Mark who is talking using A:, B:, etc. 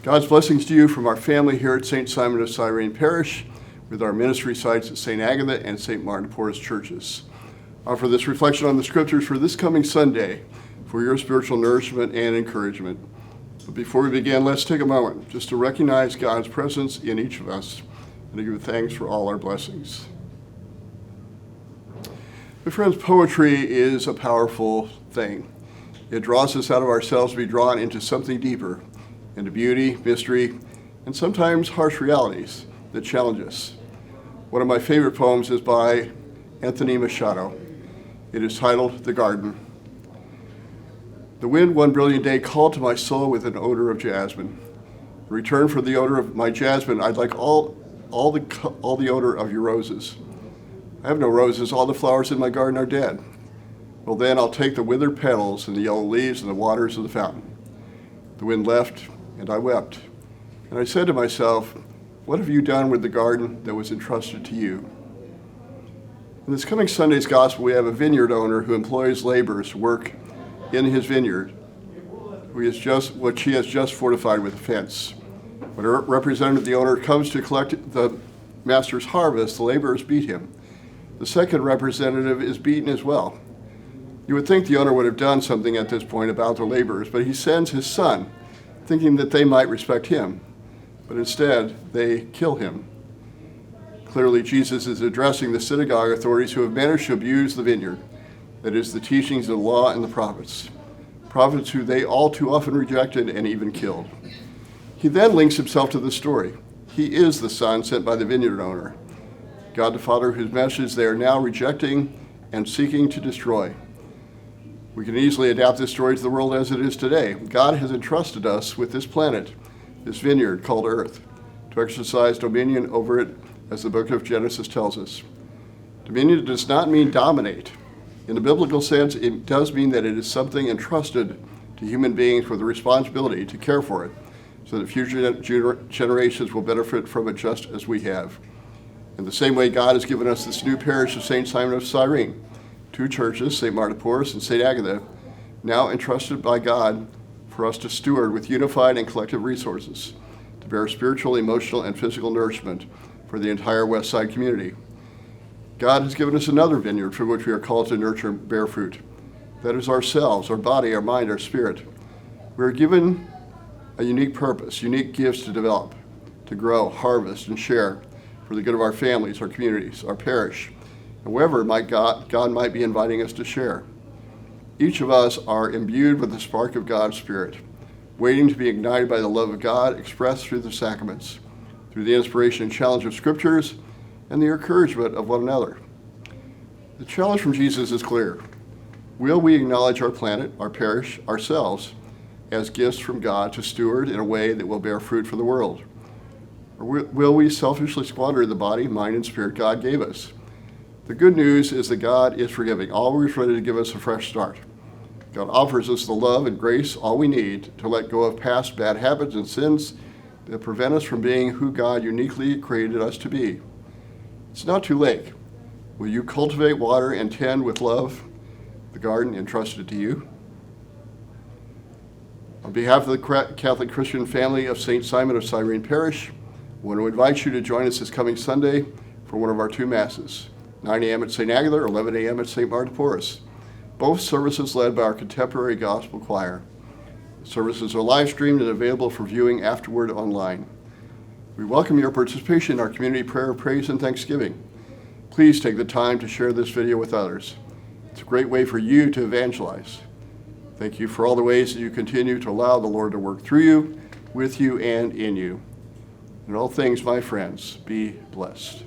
A: God's blessings to you from our family here at St. Simon of Cyrene Parish, with our ministry sites at St. Agatha and St. Martin de Porres churches. Offer this reflection on the scriptures for this coming Sunday for your spiritual nourishment and encouragement. But before we begin, let's take a moment just to recognize God's presence in each of us and to give thanks for all our blessings. My friends, poetry is a powerful thing. It draws us out of ourselves to be drawn into something deeper, into beauty, mystery, and sometimes harsh realities that challenge us. One of my favorite poems is by Anthony Machado. It is titled "The Garden." The wind one brilliant day called to my soul with an odor of jasmine. In return for the odor of my jasmine, I'd like all the odor of your roses. I have no roses, all the flowers in my garden are dead. Well then I'll take the withered petals and the yellow leaves and the waters of the fountain. The wind left, and I wept. And I said to myself, what have you done with the garden that was entrusted to you? In this coming Sunday's gospel, we have a vineyard owner who employs laborers to work in his vineyard, which he has just fortified with a fence. When a representative of the owner comes to collect the master's harvest, the laborers beat him. The second representative is beaten as well. You would think the owner would have done something at this point about the laborers, but he sends his son, thinking that they might respect him, but instead they kill him. Clearly, Jesus is addressing the synagogue authorities who have managed to abuse the vineyard, that is, the teachings of the law and the prophets who they all too often rejected and even killed. He then links himself to the story. He is the son sent by the vineyard owner, God the Father, whose message they are now rejecting and seeking to destroy. We can easily adapt this story to the world as it is today. God has entrusted us with this planet, this vineyard called Earth, to exercise dominion over it, as the book of Genesis tells us. Dominion does not mean dominate. In the biblical sense, it does mean that it is something entrusted to human beings with the responsibility to care for it, so that future generations will benefit from it just as we have. In the same way, God has given us this new parish of St. Simon of Cyrene, two churches, St. Martin de Porres and St. Agatha, now entrusted by God for us to steward with unified and collective resources to bear spiritual, emotional, and physical nourishment for the entire West Side community. God has given us another vineyard for which we are called to nurture and bear fruit. That is ourselves, our body, our mind, our spirit. We are given a unique purpose, unique gifts to develop, to grow, harvest, and share for the good of our families, our communities, our parish, and wherever God might be inviting us to share. Each of us are imbued with the spark of God's Spirit, waiting to be ignited by the love of God expressed through the sacraments, through the inspiration and challenge of scriptures, and the encouragement of one another. The challenge from Jesus is clear. Will we acknowledge our planet, our parish, ourselves, as gifts from God to steward in a way that will bear fruit for the world? Or will we selfishly squander the body, mind, and spirit God gave us? The good news is that God is forgiving, always ready to give us a fresh start. God offers us the love and grace, all we need to let go of past bad habits and sins that prevent us from being who God uniquely created us to be. It's not too late. Will you cultivate, water, and tend with love the garden entrusted to you? On behalf of the Catholic Christian family of St. Simon of Cyrene Parish, I want to invite you to join us this coming Sunday for one of our two Masses, 9 a.m. at St. Agatha or 11 a.m. at St. Martin de Porres. Both services led by our contemporary gospel choir. The services are live streamed and available for viewing afterward online. We welcome your participation in our community prayer, praise, and thanksgiving. Please take the time to share this video with others. It's a great way for you to evangelize. Thank you for all the ways that you continue to allow the Lord to work through you, with you, and in you. In all things, my friends, be blessed.